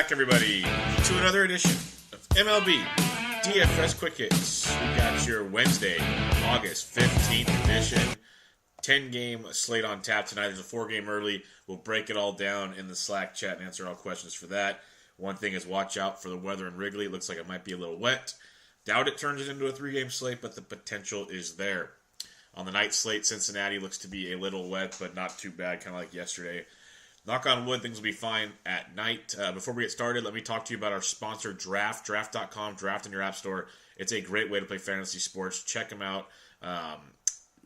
back, everybody, to another edition of MLB DFS Quick Hits. We got your Wednesday, August 15th edition. 10-game slate on tap tonight. There's a 4-game early. We'll break it all down in the Slack chat and answer all questions for that. One thing is watch out for the weather in Wrigley. It looks like it might be a little wet. Doubt it turns it into a 3-game slate, but the potential is there. On the night slate, Cincinnati looks to be a little wet, but not too bad, kind of like yesterday. Knock on wood, things will be fine at night. Before we get started, let me talk to you about our sponsor, Draft. Draft.com, Draft in your app store. It's a great way to play fantasy sports. Check them out.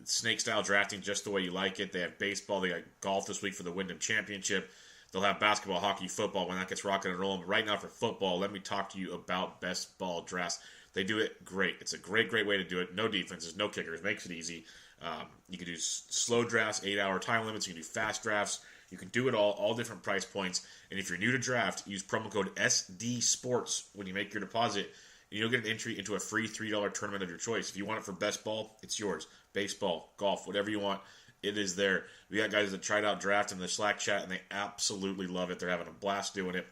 Snake-style drafting just the way you like it. They have baseball. They got golf this week for the Wyndham Championship. They'll have basketball, hockey, football when that gets rocking and rolling. But right now for football, let me talk to you about best ball drafts. They do it great. It's a great way to do it. No defenses, no kickers. Makes it easy. You can do slow drafts, 8-hour time limits. You can do fast drafts. You can do it all different price points. And if you're new to draft, use promo code SDSports when you make your deposit. And you'll get an entry into a free $3 tournament of your choice. If you want it for best ball, it's yours. Baseball, golf, whatever you want, it is there. We got guys that tried out draft in the Slack chat, and they absolutely love it. They're having a blast doing it.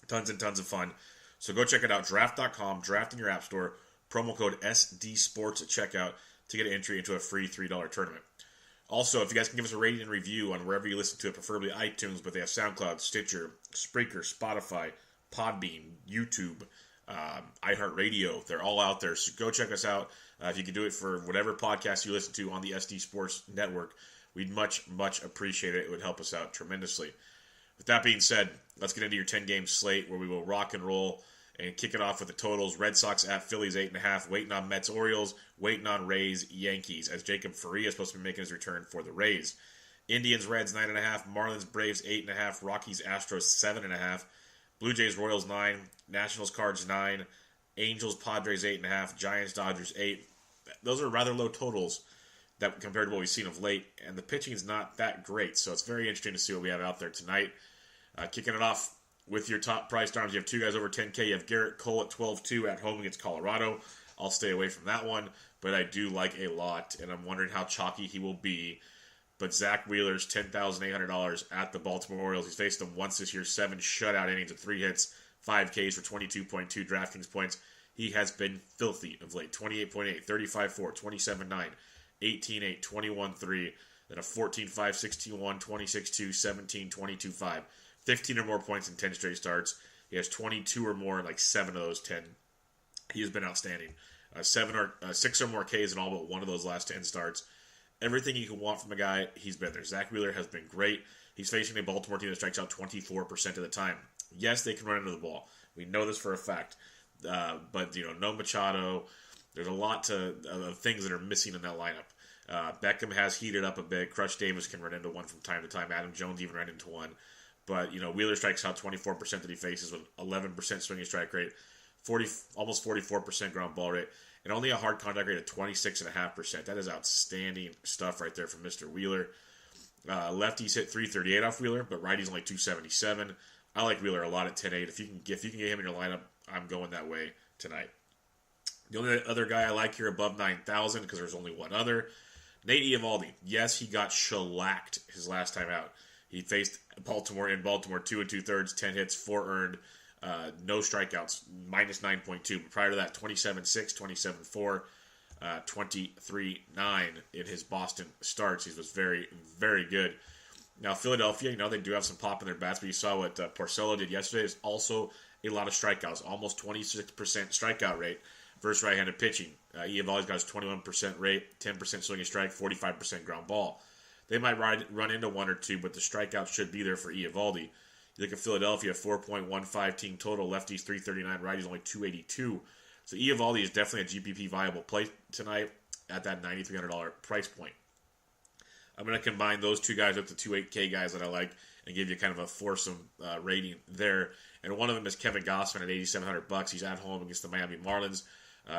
Tons and tons of fun. So go check it out. Draft.com, Draft in your app store. Promo code SDSports at checkout to get an entry into a free $3 tournament. Also, if you guys can give us a rating and review on wherever you listen to it, preferably iTunes, but they have SoundCloud, Stitcher, Spreaker, Spotify, Podbean, YouTube, iHeartRadio. They're all out there. So go check us out. If you can do it for whatever podcast you listen to on the SD Sports Network, we'd much appreciate it. It would help us out tremendously. With that being said, let's get into your 10-game slate where we will rock and roll and kick it off with the totals. Red Sox at Phillies 8.5, waiting on Mets Orioles, waiting on Rays Yankees, as Jacob Faria is supposed to be making his return for the Rays. Indians Reds 9.5, Marlins Braves 8.5, Rockies Astros 7.5, Blue Jays Royals 9, Nationals Cards 9, Angels Padres 8.5, Giants Dodgers 8. Those are rather low totals that compared to what we've seen of late, and the pitching is not that great, so it's very interesting to see what we have out there tonight. Kicking it off with your top priced arms, you have two guys over 10K. You have Garrett Cole at 12-2 at home against Colorado. I'll stay away from that one, but I do like a lot, and I'm wondering how chalky he will be. But Zach Wheeler's $10,800 at the Baltimore Orioles. He's faced them once this year, 7 shutout innings and 3 hits, 5 Ks for 22.2 DraftKings points. He has been filthy of late. 28.8, 35.4, 27.9, 18.8, 21.3, then a 14.5, 16.1, 26.2, 17, 22.5. 15 or more points in 10 straight starts. He has 22 or more in like 7 of those 10. He has been outstanding. 6 or more Ks in all but one of those last 10 starts. Everything you can want from a guy, he's been there. Zach Wheeler has been great. He's facing a Baltimore team that strikes out 24% of the time. Yes, they can run into the ball. We know this for a fact. But, no Machado. There's a lot of things that are missing in that lineup. Beckham has heated up a bit. Crush Davis can run into one from time to time. Adam Jones even ran into one. But, Wheeler strikes out 24% that he faces with 11% swinging strike rate, almost 44% ground ball rate, and only a hard contact rate of 26.5%. That is outstanding stuff right there from Mr. Wheeler. Lefties hit 338 off Wheeler, but righties only 277. I like Wheeler a lot at 10.8. If you can get him in your lineup, I'm going that way tonight. The only other guy I like here above 9,000, because there's only one other, Nate Eovaldi. Yes, he got shellacked his last time out. He faced Baltimore 2 2/3, 10 hits, 4 earned, no strikeouts, minus 9.2. But prior to that, 27.6, 27.4, 23.9 in his Boston starts. He was very, very good. Now, Philadelphia, they do have some pop in their bats, but you saw what Porcello did yesterday. Is also a lot of strikeouts, almost 26% strikeout rate versus right-handed pitching. Eovaldi's got his 21% rate, 10% swinging strike, 45% ground ball. They might run into one or two, but the strikeouts should be there for Eovaldi. You look at Philadelphia, 4.15 team total, lefties 339, righties only 282. So Eovaldi is definitely a GPP viable play tonight at that $9,300 price point. I'm going to combine those two guys with the 2.8K guys that I like and give you kind of a foursome rating there. And one of them is Kevin Gausman at $8,700. He's at home against the Miami Marlins.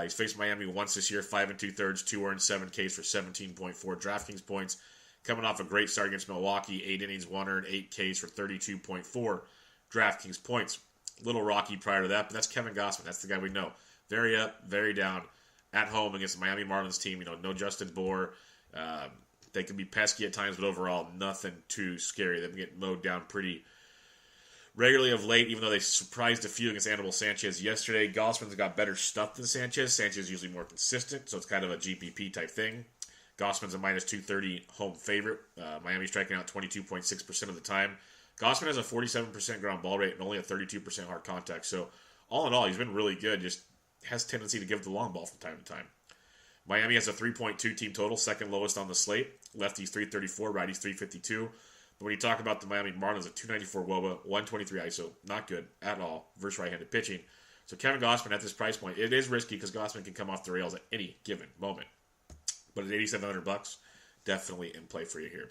He's faced Miami once this year, 5 2/3, 2 earned, 7 Ks for 17.4 DraftKings points. Coming off a great start against Milwaukee, 8 innings, 1 earned, 8 Ks for 32.4 DraftKings points. A little rocky prior to that, but that's Kevin Gausman. That's the guy we know. Very up, very down. At home against the Miami Marlins team, no Justin Bour. They can be pesky at times, but overall, nothing too scary. They get mowed down pretty regularly of late, even though they surprised a few against Anibal Sanchez yesterday. Gossman's got better stuff than Sanchez. Sanchez is usually more consistent, so it's kind of a GPP type thing. Gossman's a minus 230 home favorite. Miami's striking out 22.6% of the time. Gossman has a 47% ground ball rate and only a 32% hard contact. So all in all, he's been really good. Just has tendency to give the long ball from time to time. Miami has a 3.2 team total, second lowest on the slate. Lefties 334, righties 352. But when you talk about the Miami Marlins, a 294 WOBA, 123 ISO, not good at all versus right-handed pitching. So Kevin Gossman at this price point, it is risky because Gossman can come off the rails at any given moment. But at $8,700, definitely in play for you here.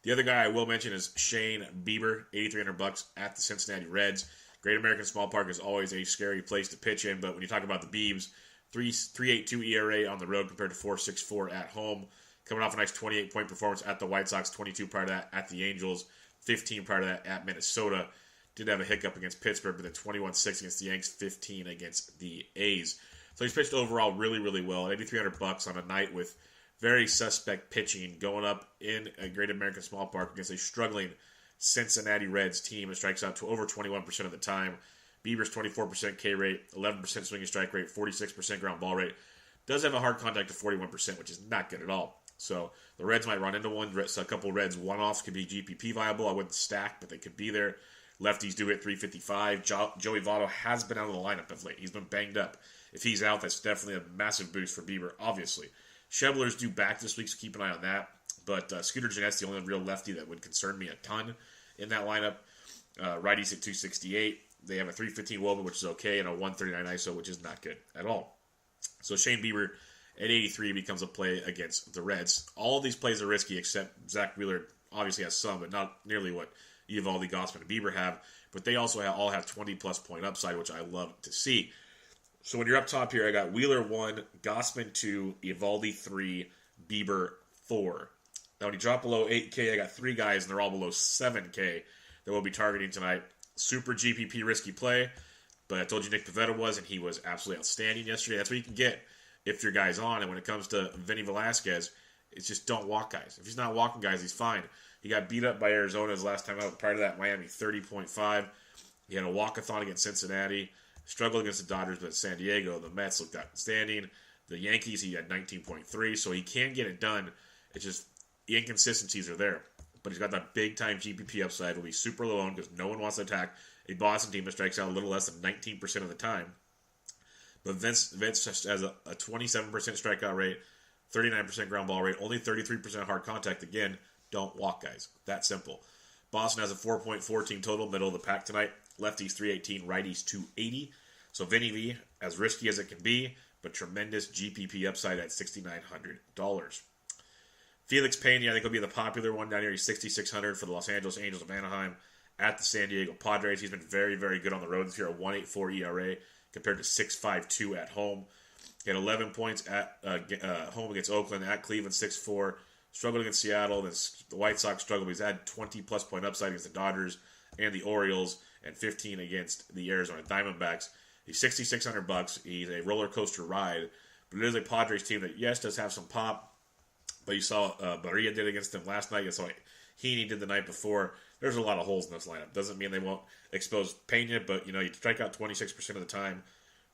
The other guy I will mention is Shane Bieber, $8,300 at the Cincinnati Reds. Great American Small Park is always a scary place to pitch in, but when you talk about the Biebs, 3.82 ERA on the road compared to 4.64 at home. Coming off a nice 28-point performance at the White Sox, 22 prior to that at the Angels, 15 prior to that at Minnesota. Did have a hiccup against Pittsburgh, but then 21-6 against the Yanks, 15 against the A's. So he's pitched overall really, really well at $8,300 on a night with very suspect pitching going up in a Great American Small Park against a struggling Cincinnati Reds team. It strikes out to over 21% of the time. Bieber's 24% K rate, 11% swinging strike rate, 46% ground ball rate. Does have a hard contact of 41%, which is not good at all. So the Reds might run into one. So a couple Reds one-offs could be GPP viable. I wouldn't stack, but they could be there. Lefties do hit 355. Joey Votto has been out of the lineup of late. He's been banged up. If he's out, that's definitely a massive boost for Bieber, obviously. Schebler's due back this week, so keep an eye on that. But Scooter Gennett's the only real lefty that would concern me a ton in that lineup. Righties at 268. They have a 315 WOBA, which is okay, and a 139 ISO, which is not good at all. So Shane Bieber at 83 becomes a play against the Reds. All of these plays are risky, except Zach Wheeler obviously has some, but not nearly what Eovaldi, Gossman, and Bieber have. But they also all have 20-plus point upside, which I love to see. So when you're up top here, I got Wheeler 1, Gossman 2, Eovaldi 3, Bieber 4. Now when you drop below 8K, I got 3 guys, and they're all below 7K that we'll be targeting tonight. Super GPP risky play, but I told you Nick Pivetta was, and he was absolutely outstanding yesterday. That's what you can get if your guy's on. And when it comes to Vinny Velasquez, it's just don't walk guys. If he's not walking guys, he's fine. He got beat up by Arizona his last time out. Prior to that, Miami 30.5. He had a walk-a-thon against Cincinnati. Struggled against the Dodgers, but San Diego, the Mets looked outstanding. The Yankees, he had 19.3, so he can get it done. It's just the inconsistencies are there. But he's got that big-time GPP upside. Will be super low owned because no one wants to attack a Boston team that strikes out a little less than 19% of the time. But Vince has a 27% strikeout rate, 39% ground ball rate, only 33% hard contact. Again, don't walk guys. That simple. Boston has a 4.4 team total, middle of the pack tonight. Lefties 318, righties 280. So Vinny V, as risky as it can be, but tremendous GPP upside at $6,900. Felix Pena, I think, will be the popular one down here. He's $6,600 for the Los Angeles Angels of Anaheim at the San Diego Padres. He's been very, very good on the road this year, a 1.84 ERA compared to 6.52 at home. He had 11 points at home against Oakland, at Cleveland 6-4. Struggled against Seattle. Then the White Sox struggled. He's had 20-plus point upside against the Dodgers and the Orioles, and 15 against the Arizona Diamondbacks. He's $6,600. He's a roller coaster ride, but it is a Padres team that, yes, does have some pop. But you saw Barria did against them last night. You saw Heaney did the night before. There's a lot of holes in this lineup. Doesn't mean they won't expose Pena, but you strike out 26% of the time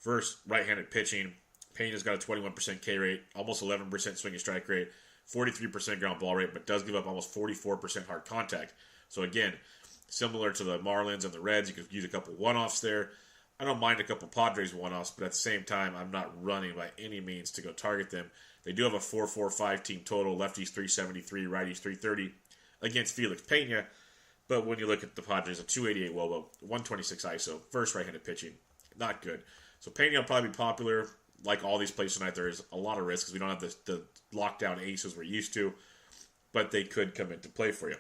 versus right-handed pitching. Pena's got a 21% K rate, almost 11% swinging strike rate, 43% ground ball rate, but does give up almost 44% hard contact. So again, similar to the Marlins and the Reds, you could use a couple one-offs there. I don't mind a couple Padres one-offs, but at the same time, I'm not running by any means to go target them. They do have a 4.45 team total, lefties 373, righties 330 against Felix Pena. But when you look at the Padres, a 288 WOBA, 126 ISO, first right-handed pitching, not good. So Pena will probably be popular. Like all these plays tonight, there is a lot of risk because we don't have the lockdown aces we're used to, but they could come into play for you.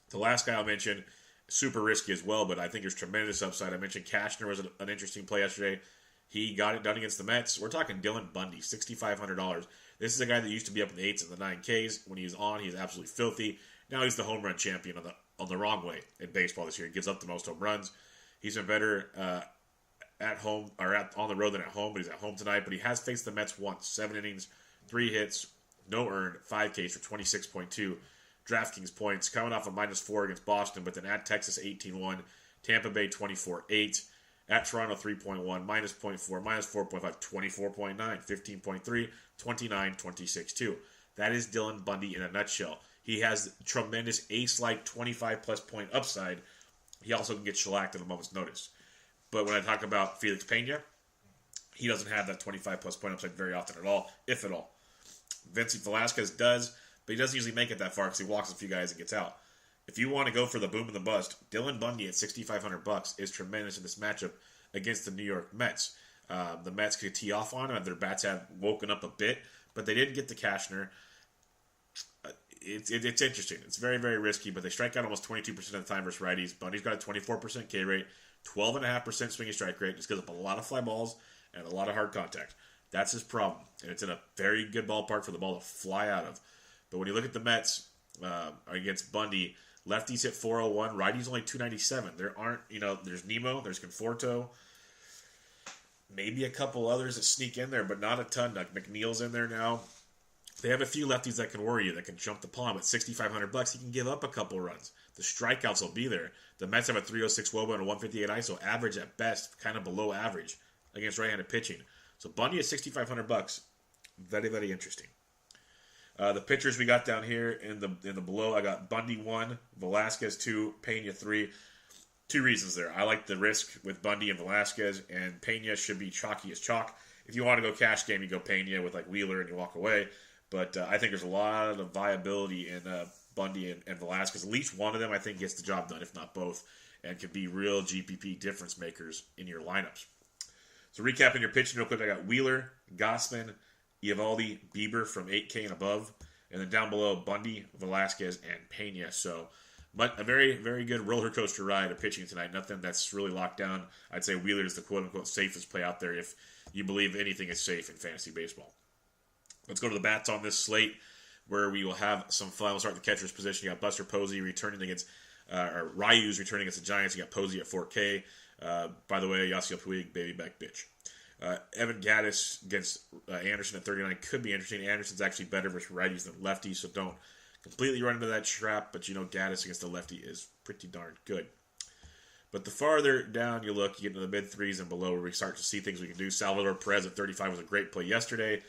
The last guy I'll mention, super risky as well, but I think there's tremendous upside. I mentioned Cashner was an interesting play yesterday. He got it done against the Mets. We're talking Dylan Bundy, $6,500. This is a guy that used to be up in the 8s and the 9Ks. When he's on, he's absolutely filthy. Now he's the home run champion on the wrong way in baseball this year. He gives up the most home runs. He's been better at home or on the road than at home, but he's at home tonight. But he has faced the Mets once. 7 innings, 3 hits, no earned, 5 Ks for 26.2 DraftKings points. Coming off a -4 against Boston, but then at Texas 18-1, Tampa Bay 24.8. At Toronto 3.1, minus 0.4, minus 4.5, 24.9, 15.3, 29, 26.2. That is Dylan Bundy in a nutshell. He has tremendous ace-like 25-plus point upside. He also can get shellacked at a moment's notice. But when I talk about Felix Pena, he doesn't have that 25-plus point upside very often at all, if at all. Vincent Velasquez does, but he doesn't usually make it that far because he walks a few guys and gets out. If you want to go for the boom and the bust, Dylan Bundy at $6,500 is tremendous in this matchup against the New York Mets. The Mets could tee off on him. Their bats have woken up a bit, but they didn't get the Cashner. It's interesting. It's very, very risky, but they strike out almost 22% of the time versus righties. Bundy's got a 24% K rate, 12.5% swinging strike rate. Just gives up a lot of fly balls and a lot of hard contact. That's his problem, and it's in a very good ballpark for the ball to fly out of. But when you look at the Mets against Bundy, lefties hit 401, righties only 297. There aren't, there's Nemo, there's Conforto, maybe a couple others that sneak in there, but not a ton. Like McNeil's in there now. They have a few lefties that can worry you, that can jump the palm. At $6,500, he can give up a couple runs. The strikeouts will be there. The Mets have a 306 WOBA and a 158 ISO, average at best, kind of below average against right-handed pitching. So Bundy at $6,500, very, very interesting. The pitchers we got down here in the below, I got Bundy 1, Velasquez 2, Pena 3. Two reasons there. I like the risk with Bundy and Velasquez, and Pena should be chalky as chalk. If you want to go cash game, you go Pena with like Wheeler and you walk away. But I think there's a lot of viability in Bundy and Velasquez. At least one of them, I think, gets the job done, if not both, and can be real GPP difference makers in your lineups. So recapping your pitching real quick, I got Wheeler, Gausman, Eovaldi, Bieber from 8K and above, and then down below, Bundy, Velasquez, and Pena. So, but a very, very good roller coaster ride of pitching tonight. Nothing that's really locked down. I'd say Wheeler is the quote-unquote safest play out there if you believe anything is safe in fantasy baseball. Let's go to the bats on this slate, where we will have some fun. We'll start the catcher's position. You got Buster Posey returning against, or Ryu's returning against the Giants. You got Posey at 4K. By the way, Yasiel Puig, baby back bitch. Evan Gattis against Anderson at 39 could be interesting. Anderson's actually better versus righties than lefties, so don't completely run into that trap. But Gattis against the lefty is pretty darn good. But the farther down you look, you get into the mid-threes and below where we start to see things we can do. Salvador Perez at 35 was a great play yesterday.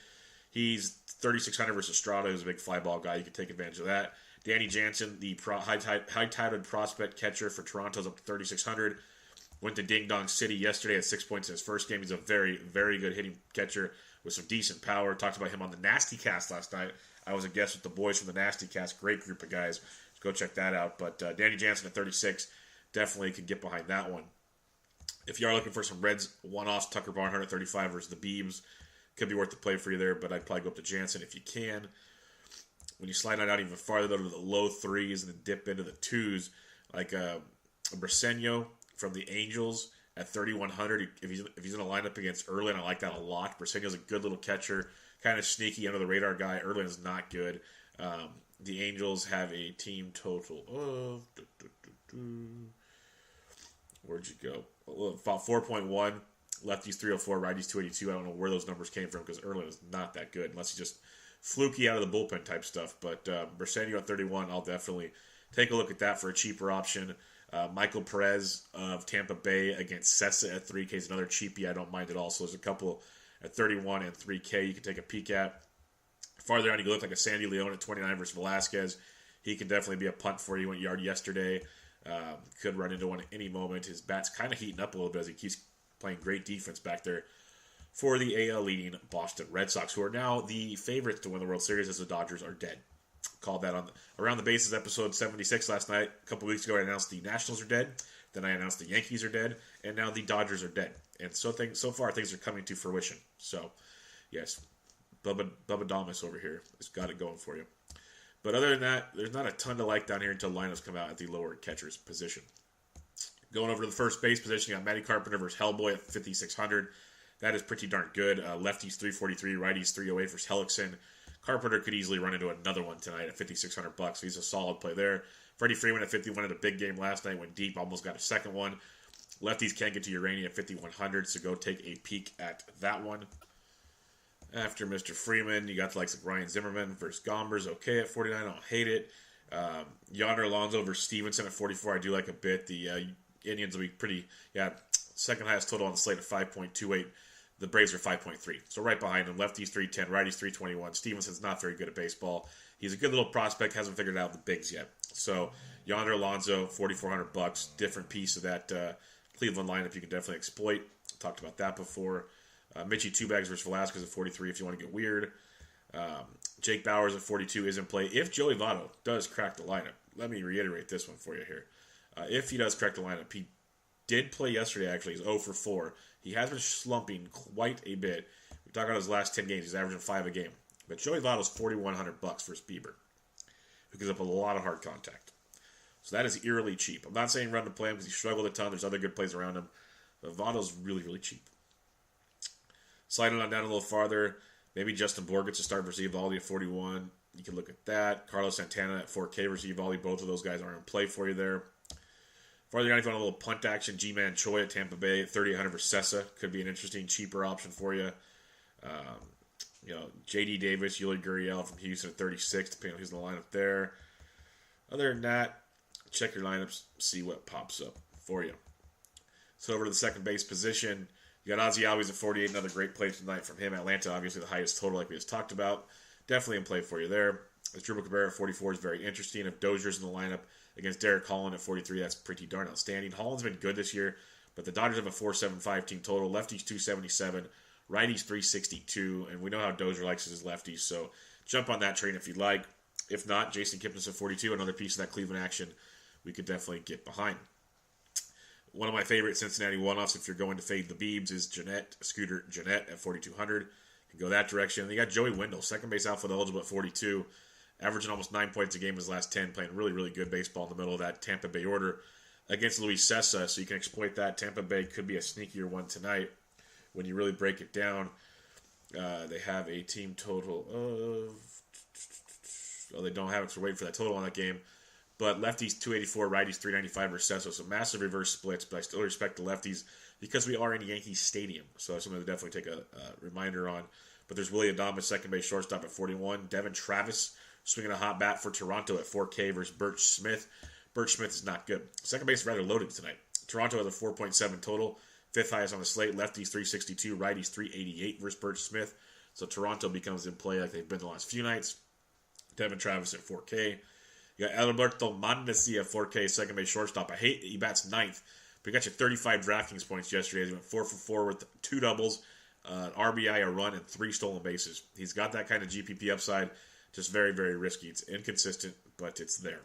He's 3,600 versus Estrada, who's a big fly ball guy. You can take advantage of that. Danny Jansen, the high-touted prospect catcher for Toronto's up to 3,600. Went to Ding Dong City yesterday at 6 points in his first game. He's a very, very good hitting catcher with some decent power. Talked about him on the Nasty Cast last night. I was a guest with the boys from the Nasty Cast. Great group of guys. Go check that out. But Danny Jansen at 36 definitely could get behind that one. If you are looking for some Reds one-offs, Tucker Barnhart at 35 versus the Beebs. Could be worth the play for you there, but I'd probably go up to Jansen if you can. When you slide that out even farther, go to the low threes and then dip into the twos, like Briseño from the Angels at 3,100. If he's in a lineup against Erlin, I like that a lot. Briseño's a good little catcher, kind of sneaky under the radar guy. Erlin is not good. The Angels have a team total of where'd you go? About 4.1. Lefties 304, righties 282. I don't know where those numbers came from because Erlin is not that good unless he's just fluky out of the bullpen type stuff. But Briseño at 31, I'll definitely take a look at that for a cheaper option. Michael Perez of Tampa Bay against Sessa at 3K is another cheapie I don't mind at all. So there's a couple at 31 and 3K you can take a peek at. Farther down, you can look like a Sandy Leon at 29 versus Velasquez. He can definitely be a punt for you. Went yard yesterday. Could run into one at any moment. His bat's kind of heating up a little bit as he keeps playing great defense back there for the AL leading Boston Red Sox, who are now the favorites to win the World Series as the Dodgers are dead. Called that on Around the Bases episode 76 last night. A couple weeks ago, I announced the Nationals are dead. Then I announced the Yankees are dead. And now the Dodgers are dead. And so far, things are coming to fruition. So, yes, Bubba Damas over here has got it going for you. But other than that, there's not a ton to like down here until lineups come out at the lower catcher's position. Going over to the first base position, you got Matty Carpenter versus Hellboy at 5,600. That is pretty darn good. Lefties 343, righties 308 versus Hellickson. Carpenter could easily run into another one tonight at $5,600. So he's a solid play there. Freddie Freeman at 51 had a big game last night. Went deep, almost got a second one. Lefties can't get to Urania at 5,100, so go take a peek at that one. After Mr. Freeman, you got the likes of Ryan Zimmerman versus Gombers. Okay at 49, I don't hate it. Yonder Alonso versus Stevenson at 44, I do like a bit. The Indians will be pretty, second highest total on the slate at 5.28. The Braves are 5.3. So right behind them. Lefties 310, righties 321. Stevenson's not very good at baseball. He's a good little prospect, hasn't figured out the bigs yet. So Yonder Alonso, $4,400, different piece of that Cleveland lineup you can definitely exploit. Talked about that before. Mitchie two bags versus Velasquez at 43 if you want to get weird. Jake Bauers at 42 is in play. If Joey Votto does crack the lineup, let me reiterate this one for you here. If he does crack the lineup, he did play yesterday actually. He's 0 for 4. He has been slumping quite a bit. We talk about his last 10 games. He's averaging 5 a game. But Joey Votto's $4,100 versus Bieber, who gives up a lot of hard contact. So that is eerily cheap. I'm not saying run to play him because he struggled a ton. There's other good plays around him. But Votto's really, really cheap. Sliding on down a little farther, maybe Justin Bour gets a start versus Eovaldi at 41. You can look at that. Carlos Santana at 4K versus Eovaldi. Both of those guys are in play for you there. Farther down, if you want a little punt action, G-Man Choi at Tampa Bay at 3,800 versus Sessa. Could be an interesting, cheaper option for you. J.D. Davis, Yuli Gurriel from Houston at 36, depending on who's in the lineup there. Other than that, check your lineups, see what pops up for you. So over to the second base position, you got Ozzie Albies at 48, another great play tonight from him. Atlanta, obviously the highest total like we just talked about. Definitely in play for you there. Asdrubal Cabrera at 44 is very interesting. If Dozier's in the lineup against Derek Holland at 43, that's pretty darn outstanding. Holland's been good this year, but the Dodgers have a 4.75 team total. Lefties 277, righties 362, and we know how Dozier likes his lefties, so jump on that train if you'd like. If not, Jason Kipnis at 42, another piece of that Cleveland action we could definitely get behind. One of my favorite Cincinnati one-offs, if you're going to fade the Biebs, is Scooter Gennett at 4,200. You can go that direction. And you got Joey Wendell, second base outfield eligible at 42, averaging almost 9 points a game in his last 10, playing really, really good baseball in the middle of that Tampa Bay order against Luis Sessa, so you can exploit that. Tampa Bay could be a sneakier one tonight when you really break it down. They have a team total of... Well, they don't have it, so we're waiting for that total on that game. But lefties 284, righties 395 versus Sessa, so massive reverse splits, but I still respect the lefties because we are in Yankee Stadium, so that's something to definitely take a reminder on. But there's Willie Adames, second base shortstop at 41. Devin Travis swinging a hot bat for Toronto at 4K versus Birch Smith. Birch Smith is not good. Second base is rather loaded tonight. Toronto has a 4.7 total, fifth highest on the slate. Lefties 362, righties 388 versus Birch Smith. So Toronto becomes in play like they've been the last few nights. Devin Travis at 4K. You got Alberto Mondesi at 4K, second base shortstop. I hate that he bats ninth, but he got you 35 DraftKings points yesterday. He went 4 for 4 with 2 doubles, RBI, a run, and 3 stolen bases. He's got that kind of GPP upside. Just very, very risky. It's inconsistent, but it's there.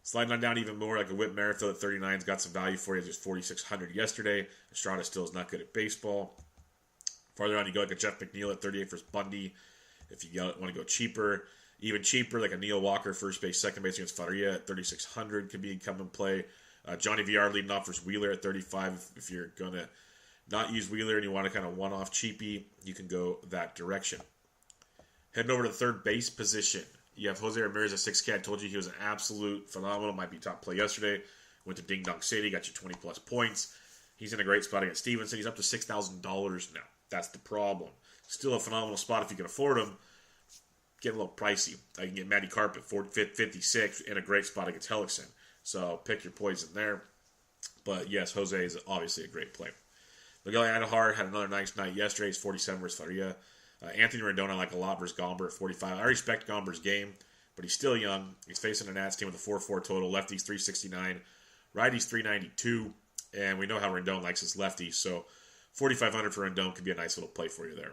Sliding on down even more, like a Whit Merrifield at 39's got some value for you. Just 4,600 yesterday. Estrada still is not good at baseball. Farther on, you go like a Jeff McNeil at 38 versus Bundy. If you want to go cheaper, even cheaper, like a Neil Walker, first base, second base against Faria at 3,600 could be come in play. Johnny VR leading off versus Wheeler at 35. If you're going to not use Wheeler and you want to kind of one-off cheapy, you can go that direction. Heading over to the third base position, you have Jose Ramirez at 6K. I told you he was an absolute phenomenal. Might be top play yesterday. Went to Ding Dong City, got you 20-plus points. He's in a great spot against Stevenson. He's up to $6,000 now. That's the problem. Still a phenomenal spot if you can afford him. Get a little pricey. I can get Matty Carp at 56 in a great spot against Hellickson. So pick your poison there. But yes, Jose is obviously a great play. Miguel Andujar had another nice night yesterday. He's 47 versus Faria. Anthony Rendon I like a lot versus Gomber at 45. I respect Gomber's game, but he's still young. He's facing a Nats team with a 4-4 total. Lefties 369, righties 392, and we know how Rendon likes his lefties. So 4,500 for Rendon could be a nice little play for you there.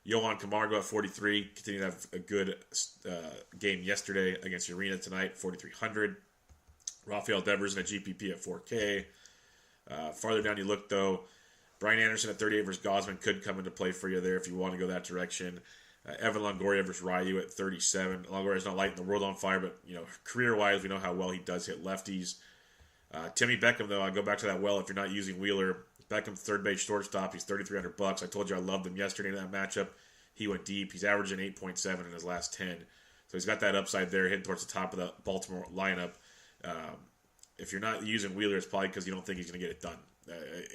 Yohan Camargo at 43. Continued to have a good game yesterday against Urena tonight, 4,300. Rafael Devers in a GPP at 4K. Farther down you look, though, Brian Anderson at 38 versus Gosman could come into play for you there if you want to go that direction. Evan Longoria versus Ryu at 37. Longoria's not lighting the world on fire, but career-wise, we know how well he does hit lefties. Timmy Beckham, though, I go back to that well if you're not using Wheeler. Beckham, third base shortstop. He's $3,300. I told you I loved him yesterday in that matchup. He went deep. He's averaging 8.7 in his last 10. So he's got that upside there, hitting towards the top of the Baltimore lineup. If you're not using Wheeler, it's probably because you don't think he's going to get it done.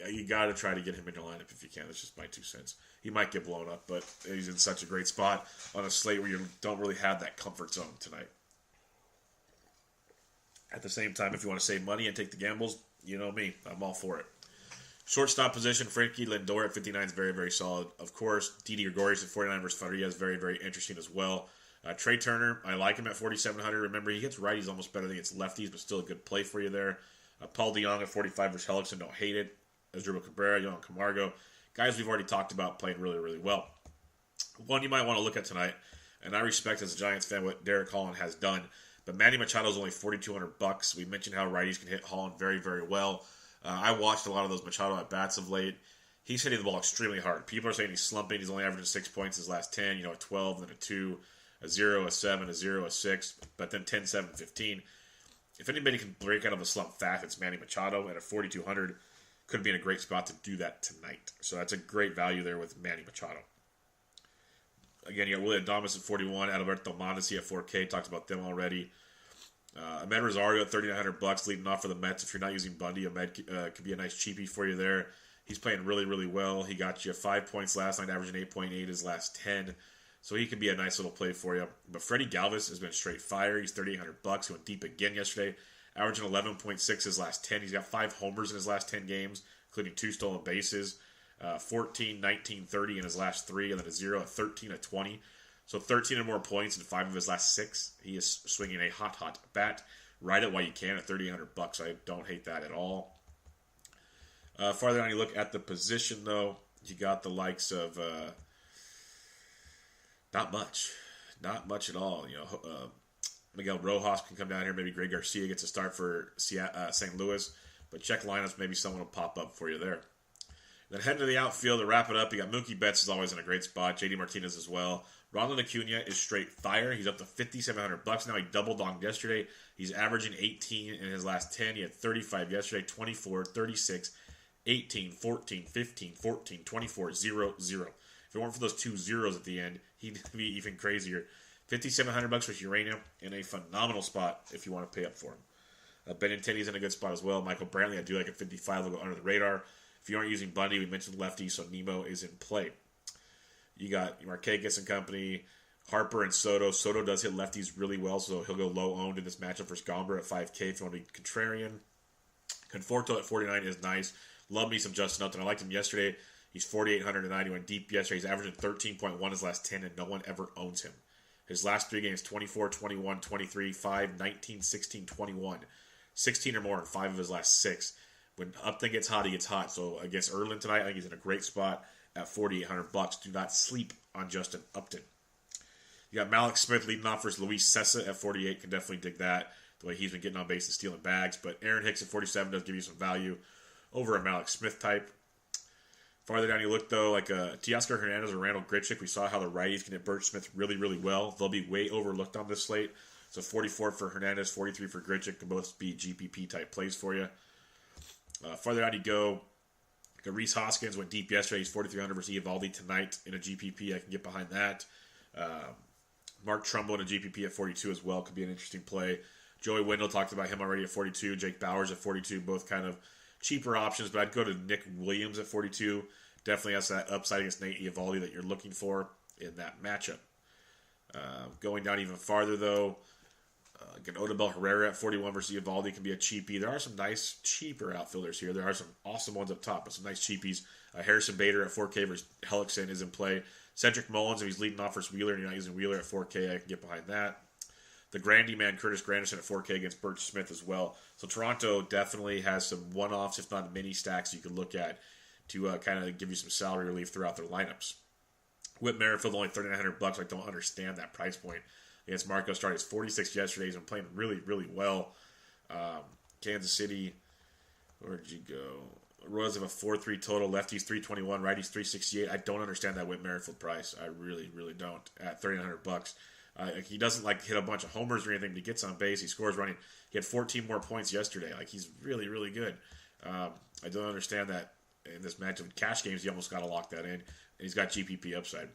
You got to try to get him in your lineup if you can. That's just my 2 cents. He might get blown up, but he's in such a great spot on a slate where you don't really have that comfort zone tonight. At the same time, if you want to save money and take the gambles, You know me. I'm all for it. Shortstop position, Frankie Lindor at 59 is very, very solid. Of course, Didi Gregorius at 49 versus Farias is very, very interesting as well. Trey Turner, I like him at 4,700. Remember, he gets righties almost better than he gets lefties, but still a good play for you there. Paul DeJong at 45 versus Hellickson, don't hate it. Asdrubal Cabrera, Yohan Camargo. Guys we've already talked about playing really, really well. One you might want to look at tonight, and I respect as a Giants fan what Derek Holland has done, but Manny Machado is only $4,200. We mentioned how righties can hit Holland very, very well. I watched a lot of those Machado at bats of late. He's hitting the ball extremely hard. People are saying he's slumping. He's only averaging 6 points his last 10, a 12, then a 2, a 0, a 7, a 0, a 6, but then 10, 7, 15. If anybody can break out of a slump fast, it's Manny Machado, and at 4,200, could be in a great spot to do that tonight. So that's a great value there with Manny Machado. Again, you got Willie Adames at 41, Adalberto Mondesi at 4K, talked about them already. Ahmed Rosario at $3,900 leading off for the Mets. If you're not using Bundy, Ahmed could be a nice cheapie for you there. He's playing really, really well. He got you 5 points last night, averaging 8.8 his last 10. So he could be a nice little play for you. But Freddie Galvis has been straight fire. He's $3,800. He went deep again yesterday, averaging 11.6 his last 10. He's got 5 homers in his last 10 games, including 2 stolen bases, 14, 19, 30 in his last 3, and then a 0, a 13, a 20. So 13 or more points in 5 of his last 6. He is swinging a hot, hot bat. Ride it while you can at $3,800. I don't hate that at all. Farther down, you look at the position, though. You got the likes of not much at all. Miguel Rojas can come down here. Maybe Greg Garcia gets a start for St. Louis. But check lineups. Maybe someone will pop up for you there. Then heading to the outfield to wrap it up, you got Mookie Betts is always in a great spot. JD Martinez as well. Ronald Acuna is straight fire. He's up to $5,700 now. He double-donged yesterday. He's averaging 18 in his last 10. He had 35 yesterday, 24, 36, 18, 14, 15, 14, 24, 0, 0. If it weren't for those 2 zeros at the end, he'd be even crazier. $5,700 for Urania in a phenomenal spot if you want to pay up for him. Benintendi's in a good spot as well. Michael Brantley, I do like at 55. They'll go under the radar. If you aren't using Bundy, we mentioned lefty, so Nemo is in play. You got Marquez and company, Harper and Soto. Soto does hit lefties really well, so he'll go low owned in this matchup versus Gomber at 5K if you want to be contrarian. Conforto at 49 is nice. Love me some Justin Upton. I liked him yesterday. He's 4,890. Went deep yesterday. He's averaging 13.1 his last 10, and no one ever owns him. His last 3 games, 24, 21, 23, 5, 19, 16, 21. 16 or more in 5 of his last 6. When Upton gets hot, he gets hot. So against Erlin tonight, I think he's in a great spot at $4,800. Do not sleep on Justin Upton. You got Malik Smith leading off versus Luis Cessa at 48. Can definitely dig that, the way he's been getting on base and stealing bags. But Aaron Hicks at 47 does give you some value over a Malik Smith type. Farther down you look, though, like Teoscar Hernandez or Randall Grichuk, we saw how the righties can hit Burch Smith really, really well. They'll be way overlooked on this slate. So 44 for Hernandez, 43 for Grichuk can both be GPP-type plays for you. Farther down you go, Reese Hoskins went deep yesterday. He's 4,300 versus Eovaldi tonight in a GPP. I can get behind that. Mark Trumbo in a GPP at 42 as well. Could be an interesting play. Joey Wendell, talked about him already at 42. Jake Bowers at 42. Both kind of cheaper options, but I'd go to Nick Williams at 42. Definitely has that upside against Nate Eovaldi that you're looking for in that matchup. Going down even farther, though, Odubel Herrera at 41 versus Eovaldi can be a cheapie. There are some nice, cheaper outfielders here. There are some awesome ones up top, but some nice cheapies. Harrison Bader at 4K versus Hellickson is in play. Cedric Mullins, if he's leading off versus Wheeler and you're not using Wheeler at 4K, I can get behind that. The Grandy man, Curtis Granderson at 4K against Burch Smith as well. So Toronto definitely has some one-offs, if not mini stacks, you could look at to kind of give you some salary relief throughout their lineups. Whit Merrifield, only $3,900. I don't understand that price point. Against Marco started his 46 yesterday. He's been playing really, really well. Kansas City, where'd you go? Royals have a 4-3 total. Lefties 321, righties 368. I don't understand that Whit Merrifield price. I really, really don't. At $3,900. He doesn't hit a bunch of homers or anything, but he gets on base. He scores running. He had 14 more points yesterday. He's really, really good. I don't understand that in this matchup. In cash games, he almost got to lock that in. And he's got GPP upside.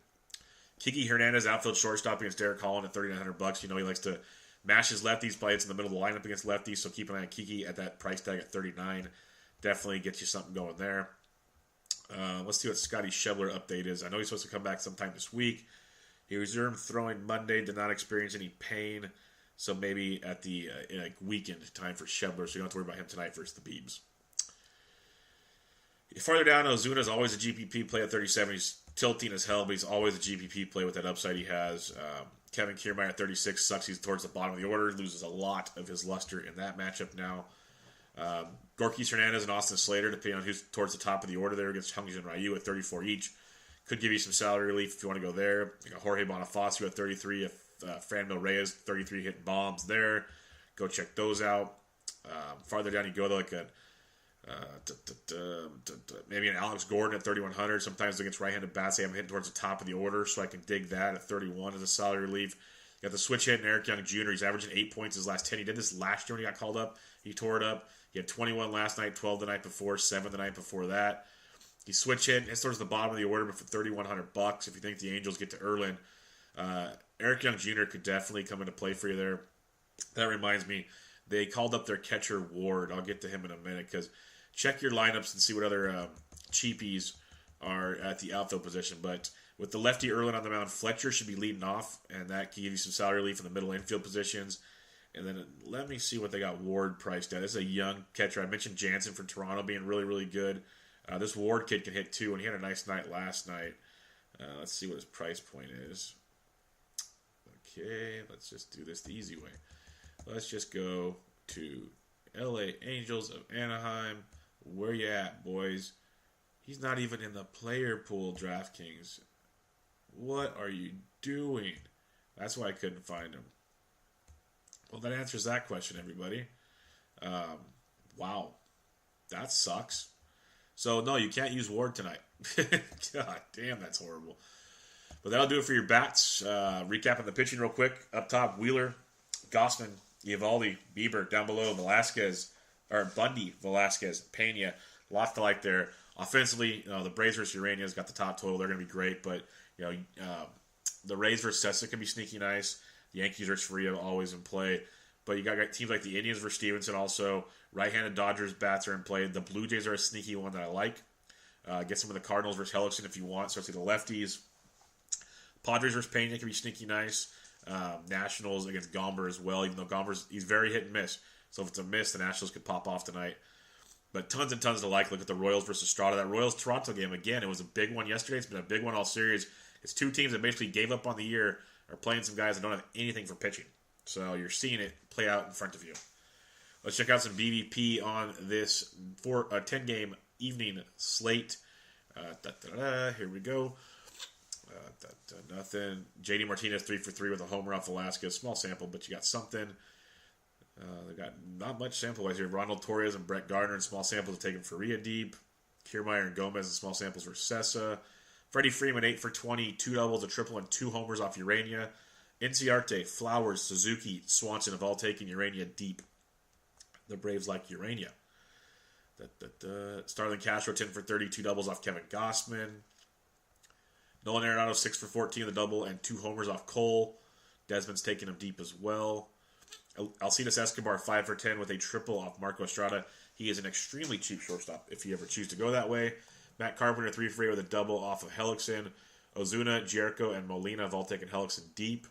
Kiki Hernandez, outfield shortstop against Derek Holland at $3,900. He likes to mash his lefties, play it in the middle of the lineup against lefties, so keep an eye on Kiki at that price tag at $39. Definitely gets you something going there. Let's see what Scotty Schebler update is. I know he's supposed to come back sometime this week. He resumed throwing Monday, did not experience any pain, so maybe at the weekend time for Schebler, so you don't have to worry about him tonight versus the Beebs. Farther down, Ozuna is always a GPP play at 37. He's tilting as hell, but he's always a GPP play with that upside he has. Kevin Kiermaier at 36 sucks. He's towards the bottom of the order. Loses a lot of his luster in that matchup now. Gorkys Hernandez and Austin Slater, depending on who's towards the top of the order there against Hungis and Ryu at 34 each. Could give you some salary relief if you want to go there. You got Jorge Bonifacio at 33. If Franmil Reyes, 33 hitting bombs there. Go check those out. Farther down you go, though, like maybe an Alex Gordon at 3,100. Sometimes against right-handed bats, I'm hitting towards the top of the order, so I can dig that at 31 as a salary relief. You got the switch hit and Eric Young Jr. He's averaging 8 points his last 10. He did this last year when he got called up. He tore it up. He had 21 last night, 12 the night before, 7 the night before that. He switch hit. It's towards the bottom of the order, but for $3,100, if you think the Angels get to Erlin, Eric Young Jr. could definitely come into play for you there. That reminds me, they called up their catcher Ward. I'll get to him in a minute because check your lineups and see what other cheapies are at the outfield position. But with the lefty Erlin on the mound, Fletcher should be leading off, and that can give you some salary relief in the middle infield positions. And then let me see what they got Ward priced at. This is a young catcher. I mentioned Jansen from Toronto being really, really good. This Ward kid can hit too, and he had a nice night last night. Let's see what his price point is. Okay, let's just do this the easy way. Let's just go to LA Angels of Anaheim. Where you at, boys? He's not even in the player pool, DraftKings. What are you doing? That's why I couldn't find him. Well, that answers that question, everybody. Wow. That sucks. So, no, you can't use Ward tonight. God damn, that's horrible. But that'll do it for your bats. Recapping the pitching real quick. Up top, Wheeler, Gossman, Eovaldi, Bieber. Down below, Bundy, Velasquez, Pena. Lots to like there. Offensively, the Braves versus Urania's got the top total. They're going to be great. But, the Rays versus Sessa can be sneaky nice. The Yankees versus Faria always in play. But you got teams like the Indians versus Stevenson also. Right-handed Dodgers bats are in play. The Blue Jays are a sneaky one that I like. Get some of the Cardinals versus Hellickson if you want, especially the lefties. Padres versus Pena can be sneaky nice. Nationals against Gomber as well, even though he's very hit and miss. So if it's a miss, the Nationals could pop off tonight. But tons and tons to like. Look at the Royals versus Strata. That Royals-Toronto game, again, it was a big one yesterday. It's been a big one all series. It's two teams that basically gave up on the year, are playing some guys that don't have anything for pitching. So you're seeing it play out in front of you. Let's check out some BVP on this 10-game evening slate. Here we go. Nothing. JD Martinez 3 for 3 with a homer off Velasquez. Small sample, but you got something. They got not much sample-wise here. Ronald Torres and Brett Gardner in small samples taking Faria deep. Kiermaier and Gomez in small samples for Sessa. Freddie Freeman 8 for 20, 2 doubles, a triple, and 2 homers off Urania. Inciarte, Flowers, Suzuki, Swanson have all taken Urania deep. The Braves like Urania. Starlin Castro 10 for 30, 2 doubles off Kevin Gossman. Nolan Arenado 6 for 14 with a double and 2 homers off Cole. Desmond's taking him deep as well. Alcides Escobar 5 for 10 with a triple off Marco Estrada. He is an extremely cheap shortstop if you ever choose to go that way. Matt Carpenter 3 for 8 with a double off of Hellickson. Ozuna, Jericho, and Molina have all taken Hellickson deep.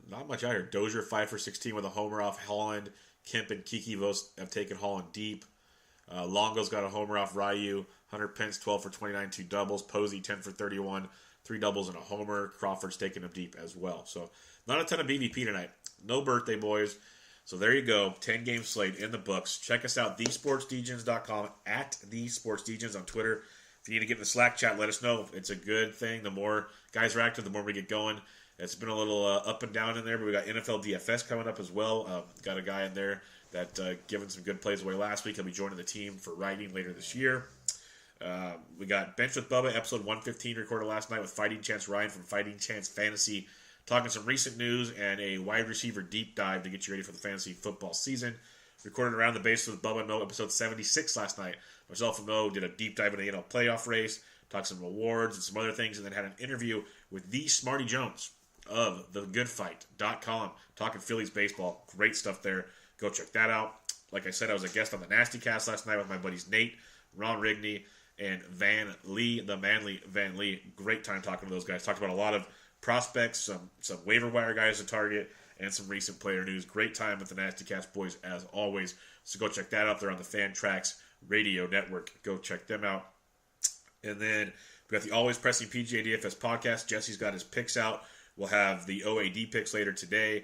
Not much out here. Dozier 5 for 16 with a homer off Holland. Kemp and Kiki both have taken Holland deep. Longo's got a homer off Ryu. Hunter Pence 12 for 29, 2 doubles. Posey 10 for 31, 3 doubles and a homer. Crawford's taking him deep as well. So not a ton of BVP tonight. No birthday boys. So there you go. 10-game slate in the books. Check us out, thesportsdegens.com, at thesportsdegens on Twitter. If you need to get in the Slack chat, let us know. It's a good thing. The more guys are active, the more we get going. It's been a little up and down in there, but we got NFL DFS coming up as well. Got a guy in there that giving some good plays away last week. He'll be joining the team for writing later this year. We got Bench with Bubba, episode 115, recorded last night with Fighting Chance Ryan from Fighting Chance Fantasy, talking some recent news and a wide receiver deep dive to get you ready for the fantasy football season. Recorded Around the Base with Bubba and Mo, episode 76 last night. Myself and Mo did a deep dive into the playoff race, talked some awards and some other things, and then had an interview with the Smarty Jones of thegoodfight.com, talking Phillies baseball. Great stuff there. Go check that out. Like I said, I was a guest on the Nasty Cast last night with my buddies Nate, Ron Rigney, and Van Lee, the manly Van Lee. Great time talking to those guys. Talked about a lot of prospects, some waiver wire guys to target, and some recent player news. Great time with the Nasty Cast boys as always. So go check that out. They're on the Fantrax Radio Network. Go check them out. And then we got the Always Pressing PGA DFS podcast. Jesse's got his picks out. We'll have the OAD picks later today.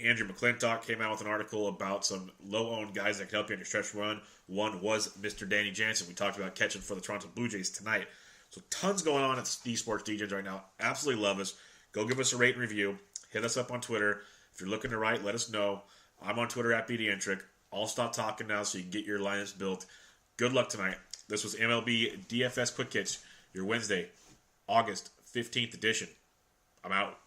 Andrew McClintock came out with an article about some low-owned guys that can help you on your stretch run. One was Mr. Danny Jansen. We talked about catching for the Toronto Blue Jays tonight. So tons going on at the Sports DJs right now. Absolutely love us. Go give us a rate and review. Hit us up on Twitter. If you're looking to write, let us know. I'm on Twitter at BDentric. I'll stop talking now so you can get your lineups built. Good luck tonight. This was MLB DFS Quick Hits, your Wednesday, August 15th edition. I'm out.